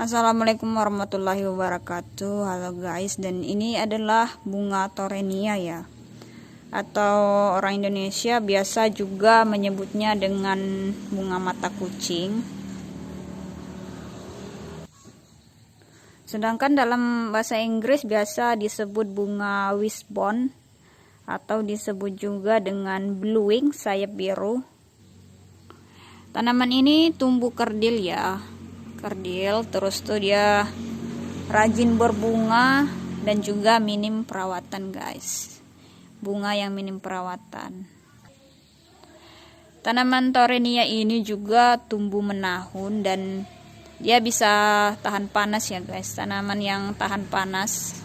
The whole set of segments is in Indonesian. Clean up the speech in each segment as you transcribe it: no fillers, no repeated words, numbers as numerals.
Assalamualaikum warahmatullahi wabarakatuh. Halo guys, dan ini adalah bunga torenia ya, atau orang Indonesia biasa juga menyebutnya dengan bunga mata kucing. Sedangkan dalam bahasa Inggris biasa disebut bunga wishbone atau disebut juga dengan blue wing, sayap biru. Tanaman ini tumbuh kerdil ya, kerdil, terus tuh dia rajin berbunga dan juga minim perawatan guys. Bunga yang minim perawatan. Tanaman torenia ini juga tumbuh menahun dan dia bisa tahan panas ya guys. Tanaman yang tahan panas.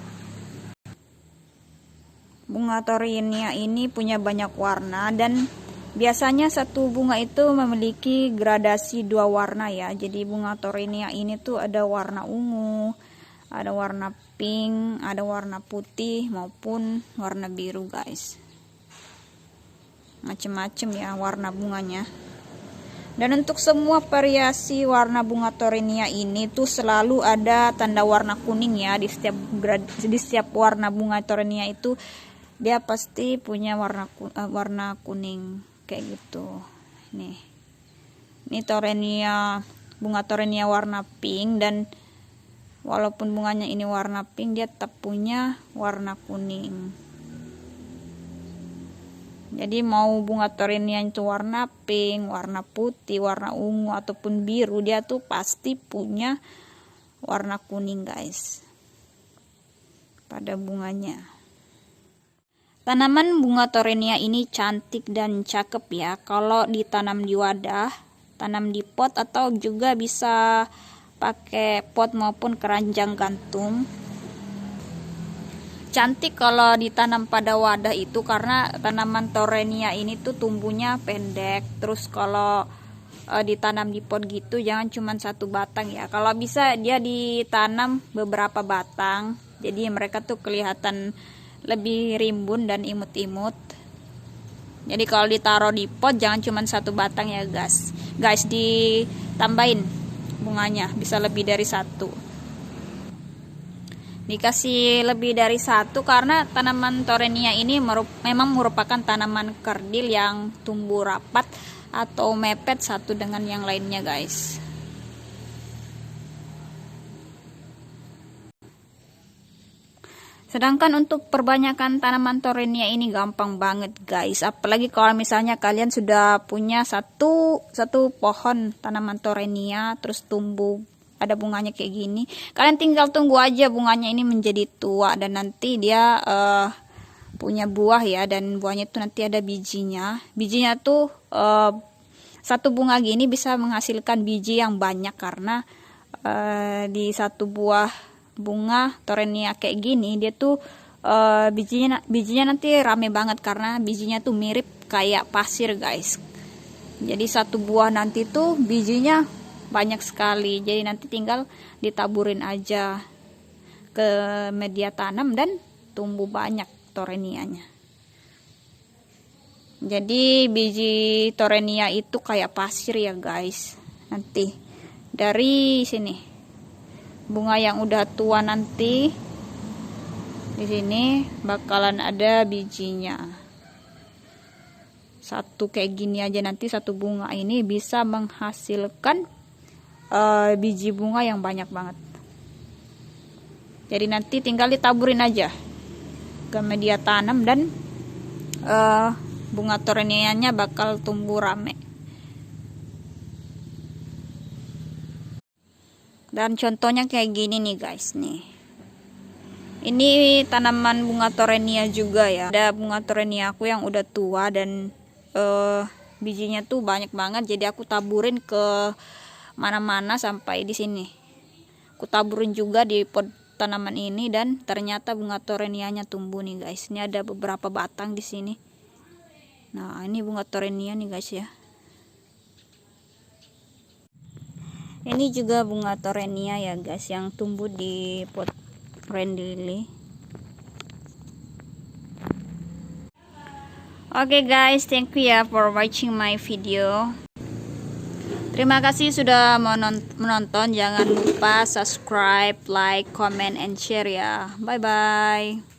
Bunga torenia ini punya banyak warna dan biasanya satu bunga itu memiliki gradasi 2 warna ya. Jadi bunga torenia ini tuh ada warna ungu, ada warna pink, ada warna putih maupun warna biru guys. Macem-macem ya warna bunganya. Dan untuk semua variasi warna bunga torenia ini tuh selalu ada tanda warna kuning ya. Di setiap warna bunga torenia itu dia pasti punya warna kuning kayak gitu. Ini torenia, bunga torenia warna pink, dan walaupun bunganya ini warna pink, dia tetap punya warna kuning. Jadi mau bunga torenia itu warna pink, warna putih, warna ungu ataupun biru, dia tuh pasti punya warna kuning guys pada bunganya. Tanaman bunga torenia ini cantik dan cakep ya kalau ditanam di wadah, tanam di pot, atau juga bisa pakai pot maupun keranjang gantung. Cantik kalau ditanam pada wadah itu karena tanaman torenia ini tuh tumbuhnya pendek. Terus kalau ditanam di pot gitu jangan cuma satu batang ya. Kalau bisa dia ditanam beberapa batang. Jadi mereka tuh kelihatan lebih rimbun dan imut-imut. Jadi kalau ditaruh di pot jangan cuma satu batang ya guys. Guys, ditambahin bunganya bisa lebih dari satu. Dikasih lebih dari satu karena tanaman torenia ini memang merupakan tanaman kerdil yang tumbuh rapat atau mepet satu dengan yang lainnya guys. Sedangkan untuk perbanyakan tanaman torenia ini gampang banget guys. Apalagi kalau misalnya kalian sudah punya satu pohon tanaman torenia terus tumbuh ada bunganya kayak gini, kalian tinggal tunggu aja bunganya ini menjadi tua dan nanti dia punya buah ya, dan buahnya itu nanti ada bijinya. Bijinya tuh satu bunga gini bisa menghasilkan biji yang banyak karena di satu buah bunga torenia kayak gini dia tuh bijinya nanti rame banget karena bijinya tuh mirip kayak pasir guys. Jadi satu buah nanti tuh bijinya banyak sekali, jadi nanti tinggal ditaburin aja ke media tanam dan tumbuh banyak torenianya. Jadi biji torenia itu kayak pasir ya guys. Nanti dari sini bunga yang udah tua nanti di sini bakalan ada bijinya. Satu kayak gini aja nanti satu bunga ini bisa menghasilkan biji bunga yang banyak banget. Jadi nanti tinggal ditaburin aja ke media tanam dan bunga torenianya bakal tumbuh rame. Dan contohnya kayak gini nih guys nih. Ini tanaman bunga torenia juga ya. Ada bunga torenia aku yang udah tua dan bijinya tuh banyak banget. Jadi aku taburin ke mana-mana sampai di sini. Aku taburin juga di pot tanaman ini dan ternyata bunga torenianya tumbuh nih guys. Ini ada beberapa batang di sini. Nah, ini bunga torenia nih guys ya. Ini juga bunga torenia ya guys yang tumbuh di pot rain lily. Oke guys, thank you ya for watching my video. Terima kasih sudah menonton. Jangan lupa subscribe, like, comment, and share ya. Bye bye.